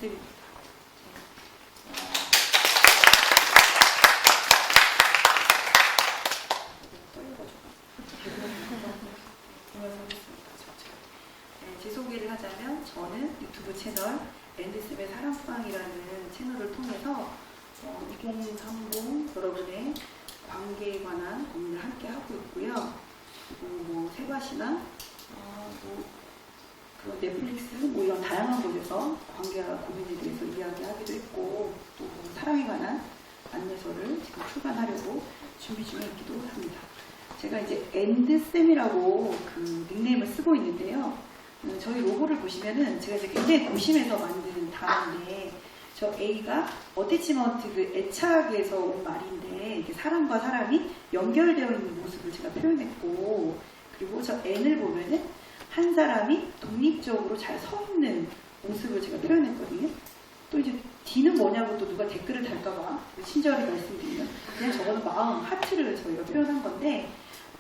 엔드쌤입니다. 제 소개를 하자면 저는 유튜브 채널 엔드쌤의 사랑방이라는 채널을 통해서 2030 여러분의 관계에 관한 고민을 함께 하고 있고요. 그리고 세바시나 그런 넷플릭스 이런 다양한 곳에서 관계와 고민에 대해서 이야기하기도 했고 또 사랑에 관한 안내서를 지금 출간하려고 준비 중에 있기도 합니다. 제가 이제 엔드쌤이라고 그 닉네임을 쓰고 있는데요. 저희 로고를 보시면은 제가 이제 굉장히 고심해서 만든 단어인데 저 A가 어태치먼트 그 애착에서 온 말인데 이렇게 사람과 사람이 연결되어 있는 모습을 제가 표현했고 그리고 저 N을 보면은 한 사람이 독립적으로 잘 서 있는 모습을 제가 표현했거든요. 또 이제 D는 뭐냐고 또 누가 댓글을 달까봐 친절히 말씀드리면 그냥 적어도 마음, 하트를 저희가 표현한 건데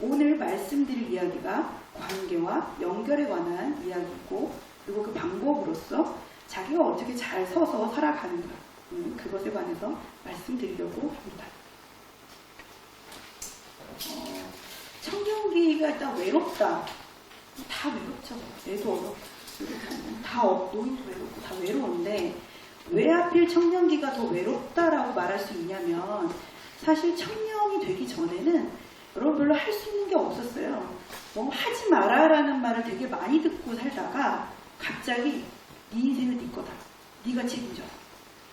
오늘 말씀드릴 이야기가 관계와 연결에 관한 이야기이고 그리고 그 방법으로서 자기가 어떻게 잘 서서 살아가는가 그것에 관해서 말씀드리려고 합니다. 청년기가 일단 외롭다. 다 외롭죠. 애도 어렵고 다 노인도 외롭고 다 외로운데 왜 하필 청년기가 더 외롭다라고 말할 수 있냐면 사실 청년이 되기 전에는 여러분 별로 할 수 있는 게 없었어요. 뭐 하지 마라라는 말을 되게 많이 듣고 살다가 갑자기 네 인생은 네 거다. 네가 책임져라.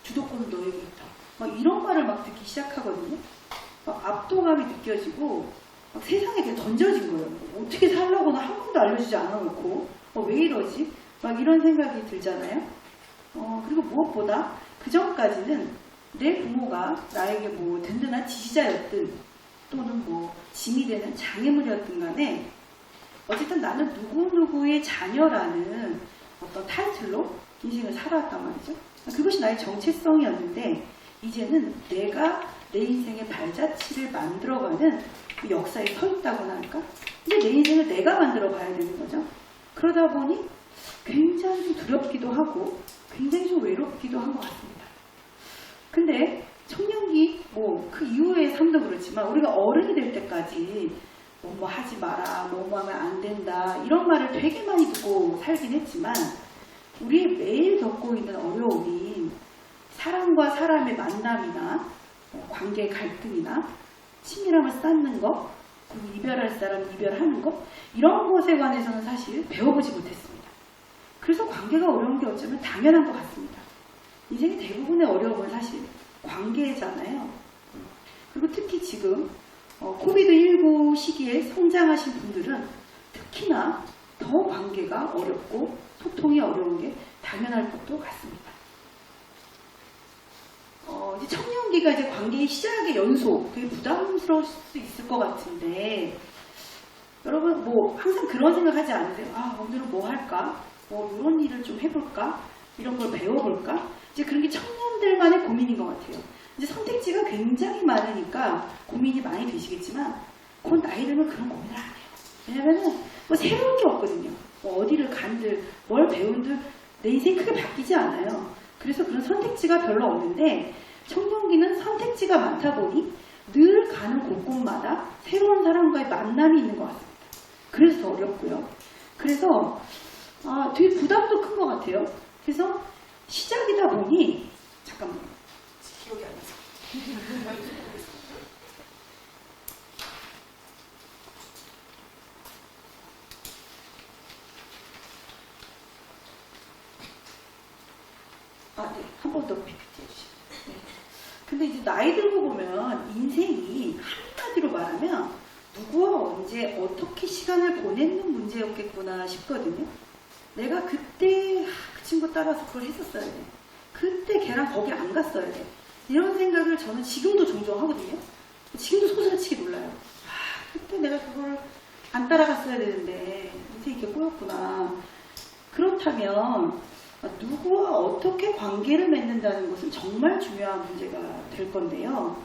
주도권은 너에게 있다. 막 이런 말을 막 듣기 시작하거든요. 막 압도감이 느껴지고 막 세상에 그냥 던져진 거예요. 어떻게 살라고는 한 번도 알려주지 않아놓고 왜 이러지? 막 이런 생각이 들잖아요. 그리고 무엇보다 그 전까지는 내 부모가 나에게 뭐 든든한 지지자였든 또는 뭐 짐이 되는 장애물이었든 간에 어쨌든 나는 누구누구의 자녀라는 어떤 타이틀로 인생을 살아왔단 말이죠. 그것이 나의 정체성이었는데 이제는 내가 내 인생의 발자취를 만들어가는 그 역사에 서 있다고나 할까? 이제 내 인생을 내가 만들어 가야 되는 거죠. 그러다 보니 굉장히 좀 두렵기도 하고 굉장히 좀 외롭기도 한 것 같습니다. 근데 청년기 그 이후의 삶도 그렇지만 우리가 어른이 될 때까지 뭐 하지 마라, 뭐 하면 안 된다 이런 말을 되게 많이 듣고 살긴 했지만 우리 매일 겪고 있는 어려움이 사람과 사람의 만남이나 관계의 갈등이나 친밀함을 쌓는 것 그리고 이별할 사람 이별하는 것 이런 것에 관해서는 사실 배워보지 못했습니다. 그래서 관계가 어려운 게 어쩌면 당연한 것 같습니다. 인생의 대부분의 어려움은 사실 관계잖아요. 그리고 특히 지금 코비드19 시기에 성장하신 분들은 특히나 더 관계가 어렵고 소통이 어려운 게 당연할 것도 같습니다. 이제 청년기가 이제 관계의 시작의 연속, 되게 부담스러울 수 있을 것 같은데, 여러분, 항상 그런 생각 하지 않으세요? 오늘은 뭐 할까? 이런 일을 좀 해볼까? 이런 걸 배워볼까? 이제 그런 게 청년들만의 고민인 것 같아요. 이제 선택지가 굉장히 많으니까 고민이 많이 되시겠지만, 곧 나이 들면 그런 고민을 안 해요. 왜냐면은, 새로운 게 없거든요. 어디를 간들, 뭘 배운들, 내 인생이 크게 바뀌지 않아요. 그래서 그런 선택지가 별로 없는데 청년기는 선택지가 많다 보니 늘 가는 곳곳마다 새로운 사람과의 만남이 있는 것 같습니다. 그래서 더 어렵고요. 그래서 되게 부담도 큰 것 같아요. 그래서 시작이다 보니 잠깐만요. 기억이 안 나서. 네. 한 번 더 PPT 해주시죠. 네. 근데 이제 나이 들고 보면 인생이 한마디로 말하면 누구와 언제 어떻게 시간을 보내는 문제였겠구나 싶거든요. 내가 그때 그 친구 따라서 그걸 했었어야 돼. 그때 걔랑 거기 안 갔어야 돼. 이런 생각을 저는 지금도 종종 하거든요. 지금도 소스라치게 놀라요. 그때 내가 그걸 안 따라갔어야 되는데 인생이 이렇게 꼬였구나. 그렇다면 누구와 어떻게 관계를 맺는다는 것은 정말 중요한 문제가 될 건데요.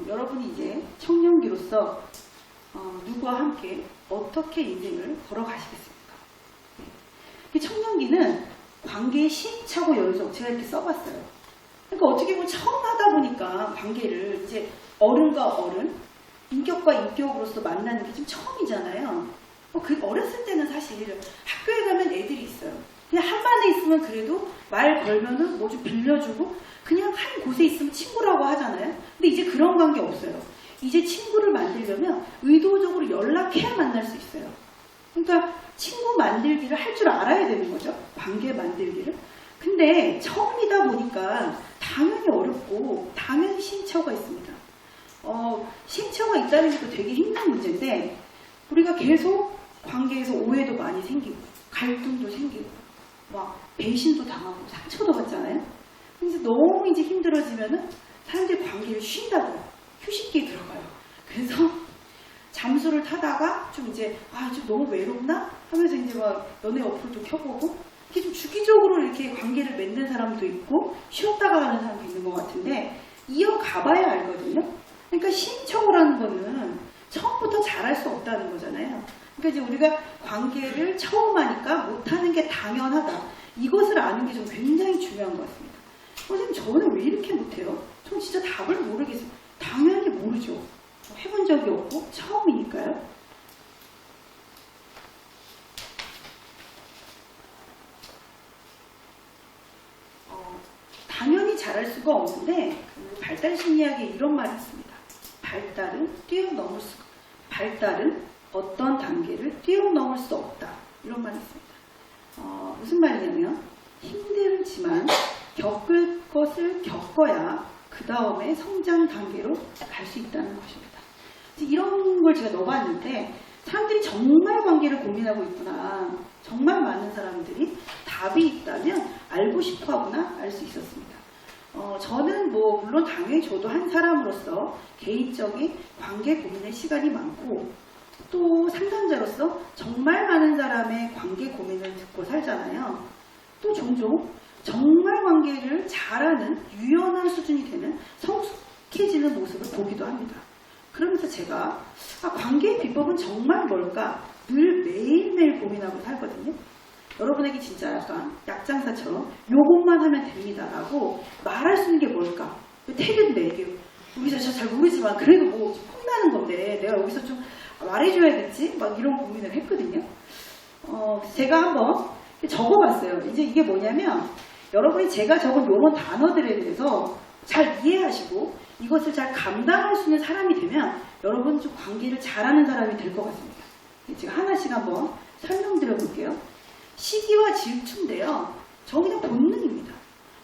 여러분이 이제 청년기로서 누구와 함께 어떻게 인생을 걸어가시겠습니까? 청년기는 관계의 시행착오 연속 제가 이렇게 써봤어요. 그러니까 어떻게 보면 처음 하다 보니까 관계를 이제 어른과 어른, 인격과 인격으로서 만나는 게 지금 처음이잖아요. 그 어렸을 때는 사실 학교에 가면 애들이 있어요. 그냥 한 반에 있으면 그래도 말 걸면은 뭐 좀 빌려주고 그냥 한 곳에 있으면 친구라고 하잖아요. 근데 이제 그런 관계 없어요. 이제 친구를 만들려면 의도적으로 연락해야 만날 수 있어요. 그러니까 친구 만들기를 할 줄 알아야 되는 거죠. 관계 만들기를. 근데 처음이다 보니까 당연히 어렵고 당연히 시행착오가 있습니다. 시행착오가 있다는 것도 되게 힘든 문제인데 우리가 계속 관계에서 오해도 많이 생기고 갈등도 생기고 막 배신도 당하고 상처도 받잖아요. 그래서 너무 이제 힘들어지면은 사람들이 관계를 쉰다고요. 휴식기에 들어가요. 그래서 잠수를 타다가 좀 이제 좀 너무 외롭나 하면서 이제 막 연애 어플도 켜보고 이렇게 좀 주기적으로 이렇게 관계를 맺는 사람도 있고 쉬었다가 가는 사람도 있는 것 같은데 이어가봐야 알거든요. 그러니까 시행착오라는 거는 처음부터 잘할 수 없다는 거잖아요. 그러니까 이제 우리가 관계를 처음 하니까 못하는 게 당연하다. 이것을 아는 게 좀 굉장히 중요한 것 같습니다. 선생님 저는 왜 이렇게 못해요? 전 진짜 답을 모르겠어요. 당연히 모르죠. 해본 적이 없고 처음이니까요. 당연히 잘할 수가 없는데 그 발달 심리학에 이런 말이 있습니다. 발달은 어떤 단계를 뛰어넘을 수 없다. 이런 말이 있습니다. 무슨 말이냐면 힘들지만 겪을 것을 겪어야 그 다음에 성장 단계로 갈 수 있다는 것입니다. 이런 걸 제가 넣어봤는데 사람들이 정말 관계를 고민하고 있구나. 정말 많은 사람들이 답이 있다면 알고 싶어하구나 알 수 있었습니다. 저는 물론 당연히 저도 한 사람으로서 개인적인 관계 고민의 시간이 많고 또 상담자로서 정말 많은 사람의 관계 고민을 듣고 살잖아요. 또 종종 정말 관계를 잘하는 유연한 수준이 되는 성숙해지는 모습을 보기도 합니다. 그러면서 제가 관계의 비법은 정말 뭘까 늘 매일매일 고민하고 살거든요. 여러분에게 진짜 약간 약장사처럼 요것만 하면 됩니다 라고 말할 수 있는 게 뭘까? 태교인데 이게 여기서 잘 모르지만 그래도 뭐 혼나는 건데 내가 여기서 좀 말해줘야겠지? 막 이런 고민을 했거든요. 제가 한번 적어봤어요. 이제 이게 뭐냐면 여러분이 제가 적은 요런 단어들에 대해서 잘 이해하시고 이것을 잘 감당할 수 있는 사람이 되면 여러분 좀 관계를 잘하는 사람이 될 것 같습니다. 제가 하나씩 한번 설명드려 볼게요. 시기와 질투인데요. 저 그냥 본능입니다.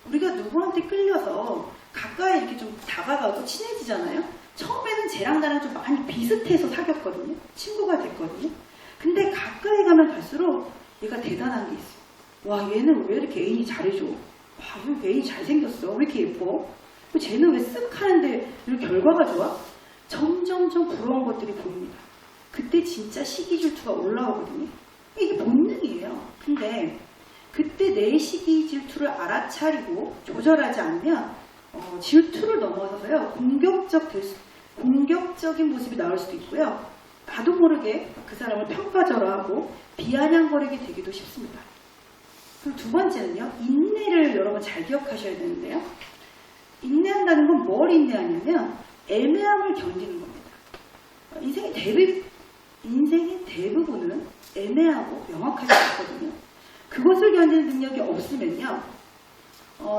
우리가 누구한테 끌려서 가까이 이렇게 좀 다가가고 친해지잖아요. 처음에는 쟤랑 나랑 좀 많이 비슷해서 사귀었거든요. 친구가 됐거든요. 근데 가까이 가면 갈수록 얘가 대단한 게 있어. 와 얘는 왜 이렇게 애인이 잘해줘. 와 애인이 잘생겼어. 왜 이렇게 예뻐. 쟤는 왜 쓱 하는데 이렇게 결과가 좋아? 점점점 부러운 것들이 보입니다. 그때 진짜 시기 질투가 올라오거든요. 이게 본능이에요. 근데 그때 내 시기 질투를 알아차리고 조절하지 않으면 질투를 넘어서서요 공격적인 모습이 나올 수도 있고요. 나도 모르게 그 사람을 평가절하하고 비아냥거리게 되기도 쉽습니다. 그리고 두 번째는요. 인내를 여러분 잘 기억하셔야 되는데요. 인내한다는 건 뭘 인내하냐면 애매함을 견디는 겁니다. 인생의 대부분은 애매하고 명확하지 않거든요. 그것을 견디는 능력이 없으면요.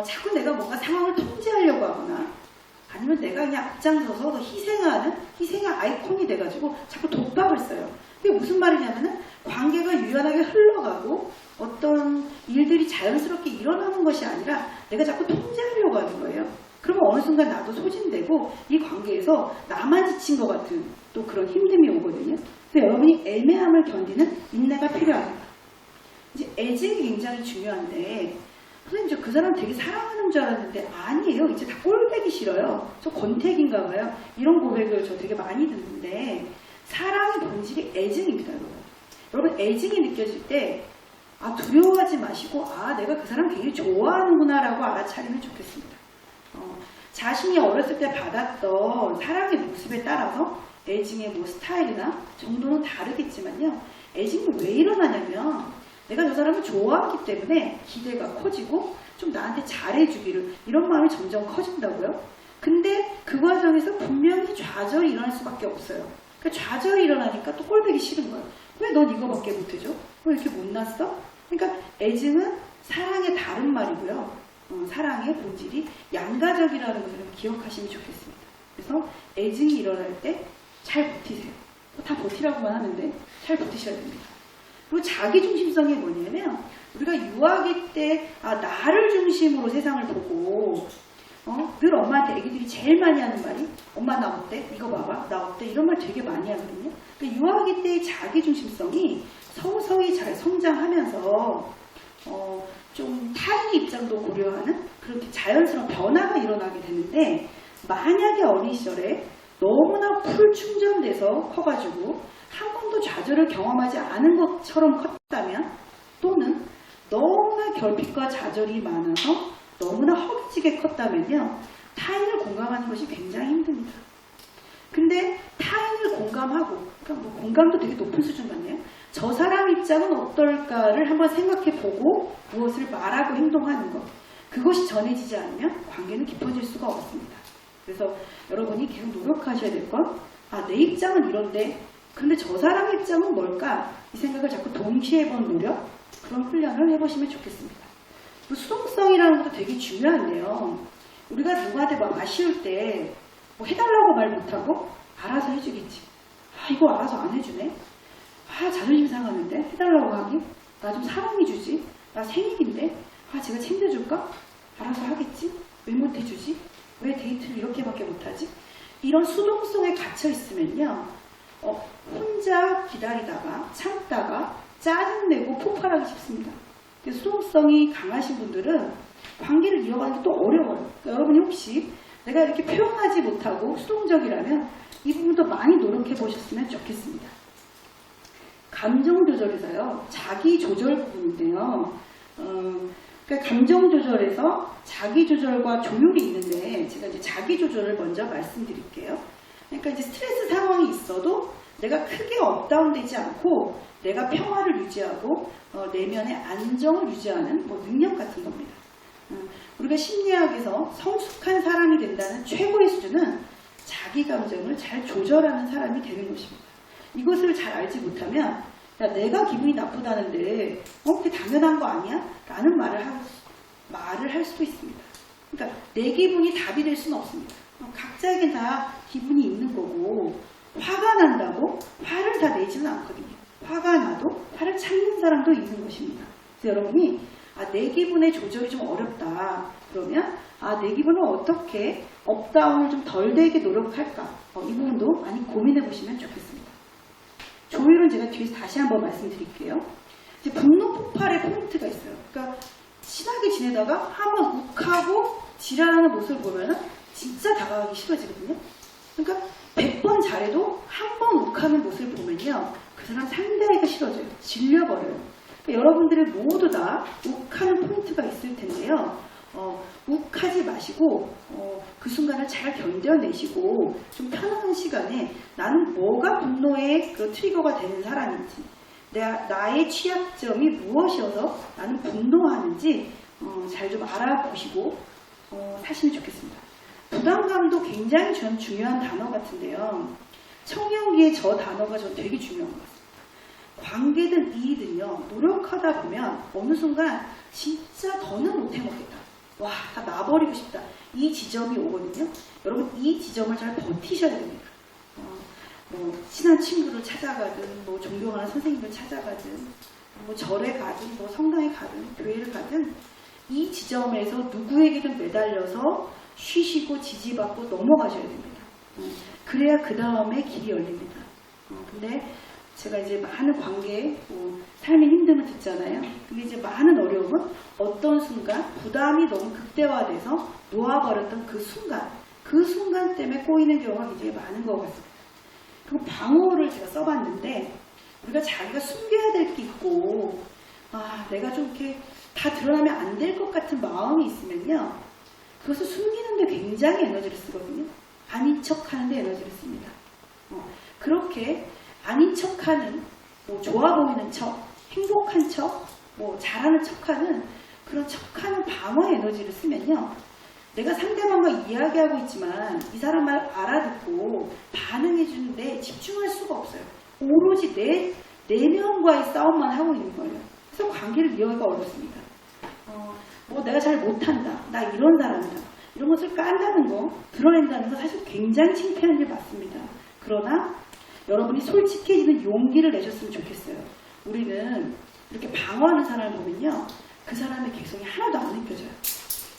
자꾸 내가 뭔가 상황을 통제하려고 하거나 아니면 내가 그냥 앞장서서 희생의 아이콘이 돼가지고 자꾸 독박을 써요. 그게 무슨 말이냐면은 관계가 유연하게 흘러가고 어떤 일들이 자연스럽게 일어나는 것이 아니라 내가 자꾸 통제하려고 하는 거예요. 그러면 어느 순간 나도 소진되고 이 관계에서 나만 지친 것 같은 또 그런 힘듦이 오거든요. 그래서 여러분이 애매함을 견디는 인내가 필요합니다. 이제 애증이 굉장히 중요한데 선생님 저 그 사람 되게 사랑하는 줄 알았는데 아니에요. 이제 다 꼴배기 싫어요. 저 권태기인가 봐요. 이런 고백을 저 되게 많이 듣는데 사랑의 본질이 애증입니다. 여러분 애증이 느껴질 때 두려워하지 마시고 내가 그 사람 굉장히 좋아하는구나 라고 알아차리면 좋겠습니다. 자신이 어렸을 때 받았던 사랑의 모습에 따라서 애증의 스타일이나 정도는 다르겠지만요. 애증이 왜 일어나냐면 내가 저 사람을 좋아하기 때문에 기대가 커지고 좀 나한테 잘해주기를 이런 마음이 점점 커진다고요. 근데 그 과정에서 분명히 좌절이 일어날 수밖에 없어요. 그러니까 좌절이 일어나니까 또 꼴보기 싫은 거예요. 왜 넌 이거밖에 못해줘? 왜 이렇게 못났어? 그러니까 애증은 사랑의 다른 말이고요. 사랑의 본질이 양가적이라는 것을 기억하시면 좋겠습니다. 그래서 애증이 일어날 때 잘 버티세요. 다 버티라고만 하는데 잘 버티셔야 됩니다. 그리고 자기중심성이 뭐냐면 우리가 유아기 때 나를 중심으로 세상을 보고 늘 엄마한테 애기들이 제일 많이 하는 말이 엄마 나 어때? 이거 봐봐. 나 어때? 이런 말 되게 많이 하거든요. 그러니까 유아기 때의 자기중심성이 서서히 잘 성장하면서 좀 타인의 입장도 고려하는 그렇게 자연스러운 변화가 일어나게 되는데 만약에 어린 시절에 너무나 풀 충전돼서 커가지고 한 번도 좌절을 경험하지 않은 것처럼 컸다면 또는 너무나 결핍과 좌절이 많아서 너무나 허기지게 컸다면요. 타인을 공감하는 것이 굉장히 힘듭니다. 근데 타인을 공감하고 그러니까 뭐 공감도 되게 높은 수준 같네요. 저 사람 입장은 어떨까를 한번 생각해보고 무엇을 말하고 행동하는 것. 그것이 전해지지 않으면 관계는 깊어질 수가 없습니다. 그래서 여러분이 계속 노력하셔야 될 건 내 입장은 이런데 근데 저 사람 입장은 뭘까? 이 생각을 자꾸 동시에 해본 노력 그런 훈련을 해보시면 좋겠습니다. 수동성이라는 것도 되게 중요한데요. 우리가 누구한테 막 아쉬울 때 뭐 해달라고 말 못하고 알아서 해주겠지. 이거 알아서 안 해주네. 자존심 상하는데 해달라고 하기? 나 좀 사랑해 주지. 나 생일인데 제가 챙겨줄까? 알아서 하겠지? 왜 못해주지? 왜 데이트를 이렇게밖에 못하지? 이런 수동성에 갇혀 있으면요. 혼자 기다리다가 참다가 짜증내고 폭발하기 쉽습니다. 수동성이 강하신 분들은 관계를 이어가는 게 또 어려워요. 그러니까 여러분이 혹시 내가 이렇게 표현하지 못하고 수동적이라면 이 부분도 많이 노력해 보셨으면 좋겠습니다. 감정 조절에서요. 자기 조절 부분인데요. 그러니까 감정 조절에서 자기 조절과 조율이 있는데 제가 이제 자기 조절을 먼저 말씀드릴게요. 그러니까 이제 스트레스 상황이 있어도 내가 크게 업다운되지 않고 내가 평화를 유지하고 내면의 안정을 유지하는 능력 같은 겁니다. 우리가 심리학에서 성숙한 사람이 된다는 최고의 수준은 자기 감정을 잘 조절하는 사람이 되는 것입니다. 이것을 잘 알지 못하면 내가 기분이 나쁘다는데 그게 당연한 거 아니야? 라는 말을 할 수도 있습니다. 그러니까 내 기분이 답이 될 수는 없습니다. 각자에게 다 기분이 있는 거고 화가 난다고 화를 다 내지는 않거든요. 화가 나도 화를 참는 사람도 있는 것입니다. 그래서 여러분이 내 기분의 조절이 좀 어렵다. 그러면 내 기분을 어떻게 업다운을 좀 덜 되게 노력할까? 이 부분도 많이 고민해 보시면 좋겠습니다. 조율은 제가 뒤에서 다시 한번 말씀드릴게요. 이제 분노 폭발의 포인트가 있어요. 그러니까 친하게 지내다가 한번 욱하고 지랄하는 모습을 보면은 진짜 다가가기 싫어지거든요. 그러니까 100번 잘해도 한 번 욱하는 모습을 보면요. 그 사람 상대하기가 싫어져요. 질려버려요. 그러니까 여러분들이 모두 다 욱하는 포인트가 있을 텐데요. 욱하지 마시고 그 순간을 잘 견뎌내시고 좀 편안한 시간에 나는 뭐가 분노의 그 트리거가 되는 사람인지 나의 취약점이 무엇이어서 나는 분노하는지 잘 좀 알아보시고 사시면 좋겠습니다. 부담감도 굉장히 전 중요한 단어 같은데요. 청년기에 저 단어가 전 되게 중요한 것 같습니다. 관계든 일이든요. 노력하다 보면 어느 순간 진짜 더는 못 해먹겠다. 다 놔버리고 싶다. 이 지점이 오거든요. 여러분 이 지점을 잘 버티셔야 됩니다. 친한 친구를 찾아가든 존경하는 선생님을 찾아가든 절에 가든 성당에 가든 교회를 가든 이 지점에서 누구에게든 매달려서 쉬시고 지지받고 넘어가셔야 됩니다. 그래야 그 다음에 길이 열립니다. 근데 제가 이제 많은 관계, 삶의 힘듦을 듣잖아요. 근데 이제 많은 어려움은 어떤 순간 부담이 너무 극대화돼서 놓아버렸던 그 순간 때문에 꼬이는 경우가 굉장히 많은 것 같습니다. 그리고 방어를 제가 써봤는데 우리가 자기가 숨겨야 될 게 있고 내가 좀 이렇게 다 드러나면 안 될 것 같은 마음이 있으면요. 그것을 숨기는데 굉장히 에너지를 쓰거든요. 아닌 척하는데 에너지를 씁니다. 그렇게 아닌 척하는 좋아 보이는 척, 행복한 척, 뭐 잘하는 척하는 그런 척하는 방어 에너지를 쓰면요. 내가 상대방과 이야기하고 있지만 이 사람 말 알아듣고 반응해 주는데 집중할 수가 없어요. 오로지 내 내면과의 싸움만 하고 있는 거예요. 그래서 관계를 이어가기가 어렵습니다. 뭐 내가 잘 못한다. 나 이런 사람이다. 이런 것을 깐다는 거, 드러낸다는 거 사실 굉장히 창피한 일 맞습니다. 그러나 여러분이 솔직해지는 용기를 내셨으면 좋겠어요. 우리는 이렇게 방어하는 사람을 보면요. 그 사람의 개성이 하나도 안 느껴져요.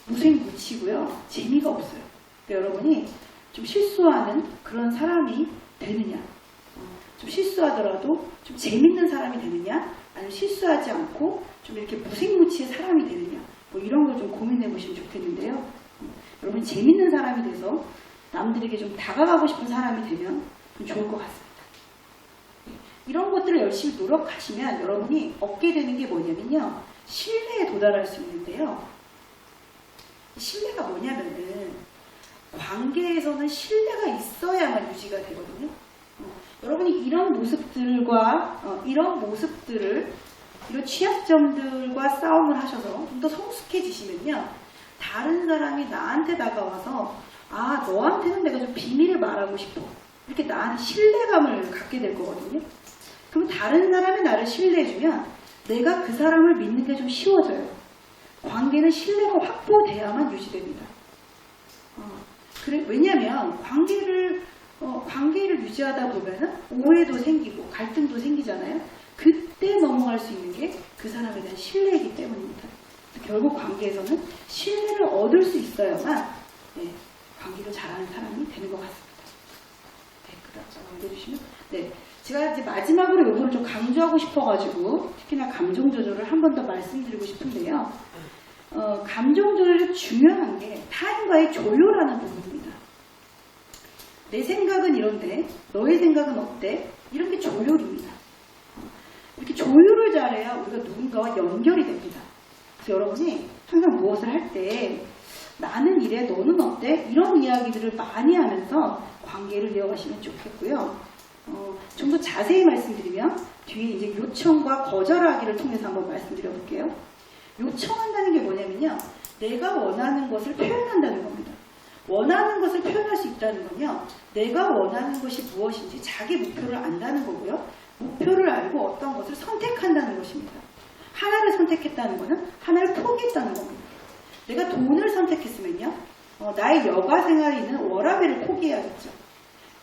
무색무취고요. 재미가 없어요. 그러니까 여러분이 좀 실수하는 그런 사람이 되느냐, 좀 실수하더라도 좀 재밌는 사람이 되느냐, 아니면 실수하지 않고 좀 이렇게 무색무취의 사람이 되느냐, 뭐 이런 걸 좀 고민해 보시면 좋겠는데요. 여러분 재밌는 사람이 돼서 남들에게 좀 다가가고 싶은 사람이 되면 좀 좋을 것 같습니다. 이런 것들을 열심히 노력하시면 여러분이 얻게 되는 게 뭐냐면요. 신뢰에 도달할 수 있는데요. 신뢰가 뭐냐면은 관계에서는 신뢰가 있어야만 유지가 되거든요. 여러분이 이런 모습들과 이런 취약점들과 싸움을 하셔서 좀 더 성숙해지시면요. 다른 사람이 나한테 다가와서 아 너한테는 내가 좀 비밀을 말하고 싶어. 이렇게 나한테 신뢰감을 갖게 될 거거든요. 그럼 다른 사람이 나를 신뢰해주면 내가 그 사람을 믿는 게 좀 쉬워져요. 관계는 신뢰가 확보돼야만 유지됩니다. 왜냐하면 관계를 유지하다 보면은 오해도 생기고 갈등도 생기잖아요. 그때 넘어갈 수 있는 게 그 사람에 대한 신뢰이기 때문입니다. 결국 관계에서는 신뢰를 얻을 수 있어야만 관계를 잘하는 사람이 되는 것 같습니다. 네, 그다음 올려주시면 제가 이제 마지막으로 이거를 좀 강조하고 싶어가지고 특히나 감정 조절을 한 번 더 말씀드리고 싶은데요. 감정 조절이 중요한 게 타인과의 조율하는 부분입니다. 내 생각은 이런데 너의 생각은 어때? 이런 게 조율입니다. 이렇게 조율을 잘해야 우리가 누군가와 연결이 됩니다. 그래서 여러분이 항상 무엇을 할 때 나는 이래 너는 어때? 이런 이야기들을 많이 하면서 관계를 이어가시면 좋겠고요. 좀 더 자세히 말씀드리면 뒤에 이제 요청과 거절하기를 통해서 한번 말씀드려 볼게요. 요청한다는 게 뭐냐면요. 내가 원하는 것을 표현한다는 겁니다. 원하는 것을 표현할 수 있다는 건요. 내가 원하는 것이 무엇인지 자기 목표를 안다는 거고요. 목표를 알고 어떤 것을 선택한다는 것입니다. 하나를 선택했다는 것은 하나를 포기했다는 겁니다. 내가 돈을 선택했으면요. 나의 여가 생활이 있는 워라밸을 포기해야겠죠.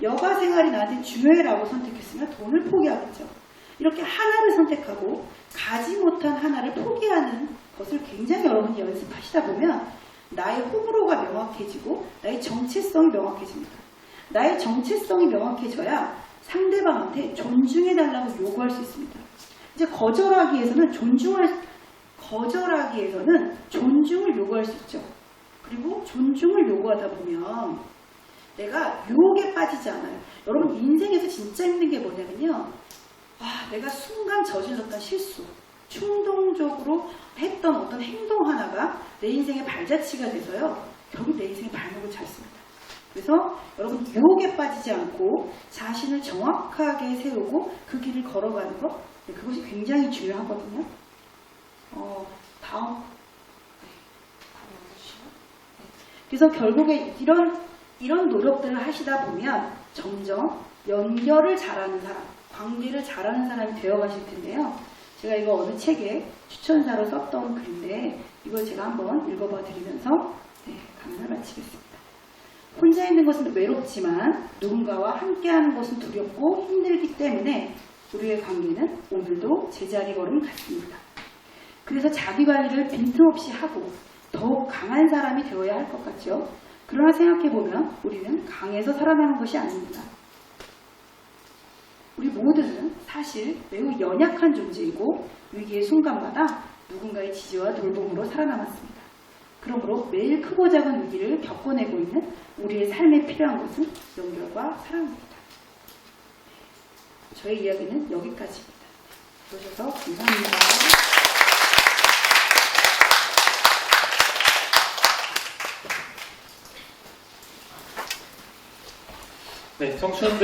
여가 생활이 나한테 중요해라고 선택했으면 돈을 포기하겠죠. 이렇게 하나를 선택하고 가지 못한 하나를 포기하는 것을 굉장히 여러분이 연습하시다 보면 나의 호불호가 명확해지고 나의 정체성이 명확해집니다. 나의 정체성이 명확해져야 상대방한테 존중해달라고 요구할 수 있습니다. 이제 거절하기 위해서는 존중을 요구할 수 있죠. 그리고 존중을 요구하다 보면 내가 유혹에 빠지지 않아요. 여러분 인생에서 진짜 힘든 게 뭐냐면요. 내가 순간 저질렀던 실수, 충동적으로 했던 어떤 행동 하나가 내 인생의 발자취가 돼서요. 결국 내 인생의 발목을 잡습니다. 그래서 여러분 유혹에 빠지지 않고 자신을 정확하게 세우고 그 길을 걸어가는 것, 그것이 굉장히 중요하거든요. 다음. 그래서 결국에 이런 노력들을 하시다 보면 점점 연결을 잘하는 사람, 관계를 잘하는 사람이 되어가실 텐데요. 제가 이거 어느 책에 추천사로 썼던 글인데 이걸 제가 한번 읽어봐 드리면서 강연을 마치겠습니다. 혼자 있는 것은 외롭지만 누군가와 함께하는 것은 두렵고 힘들기 때문에 우리의 관계는 오늘도 제자리 걸음 같습니다. 그래서 자기관리를 빈틈없이 하고 더욱 강한 사람이 되어야 할 것 같죠. 그러나 생각해보면 우리는 강해서 살아나는 것이 아닙니다. 우리 모두는 사실 매우 연약한 존재이고 위기의 순간마다 누군가의 지지와 돌봄으로 살아남았습니다. 그러므로 매일 크고 작은 위기를 겪어내고 있는 우리의 삶에 필요한 것은 연결과 사랑입니다. 저의 이야기는 여기까지입니다. 들어주셔서 감사합니다. 네, 청취자분들